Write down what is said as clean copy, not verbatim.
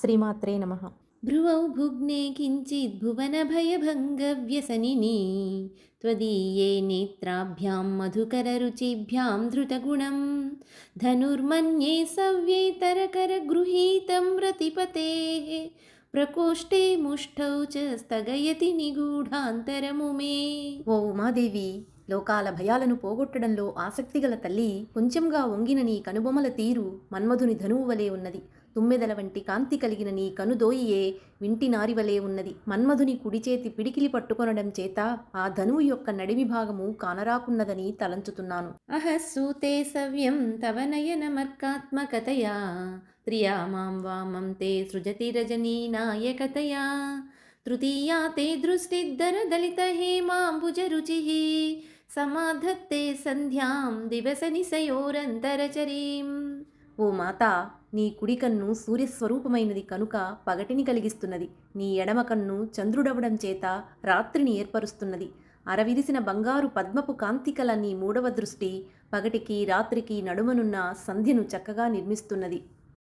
శ్రీమాత్రే నమః. భ్రువౌ భుగ్నే కించిద్ భువనభయభంగవ్యసనిని త్వదీయే నేత్రాభ్యాం మధుకరరుచిభ్యాం ధృతగుణం ధనుర్మన్యే సవ్యేతరకరగృహీతం రతిపతేః ప్రకోష్ఠే ముష్ఠౌ చ స్థగయతి నిగూఢాంతరము మే. ఓ ఉమాదేవి, లోకాల భయాలను పోగొట్టడంలో ఆసక్తిగల తల్లి, కొంచెంగా వంగిన నీ కనుబొమల తీరు మన్మధుని ధనువు వలె ఉన్నది. తుమ్మెదల వంటి కాంతి కలిగిన నీ కనుదోయియే వింటి నారివలే ఉన్నది. మన్మధుని కుడిచేతి పిడికిలి పట్టుకొనడం చేత ఆ ధనువు యొక్క నడిమి భాగము కానరాకున్నదని తలంచుతున్నాను. అహస్సూతే సవ్యం తవ నయనమర్కాత్మకతయా త్రియా మాం వామం తే సృజతి రజనీ నాయకతయా తృతీయా తే దృష్టిద్దరదలిత హేమాంబుజరుచిః సమాధత్తే సంధ్యాం దివసనిశయోరంతరచరీం. ఓ మాత, నీ కుడి కన్ను సూర్యస్వరూపమైనది కనుక పగటిని కలిగిస్తున్నది. నీ ఎడమ కన్ను చంద్రుడవడం చేత రాత్రిని ఏర్పరుస్తున్నది. అరవిరిసిన బంగారు పద్మపు కాంతికల నీ మూడవ దృష్టి పగటికి రాత్రికి నడుమనున్న సంధ్యను చక్కగా నిర్మిస్తున్నది.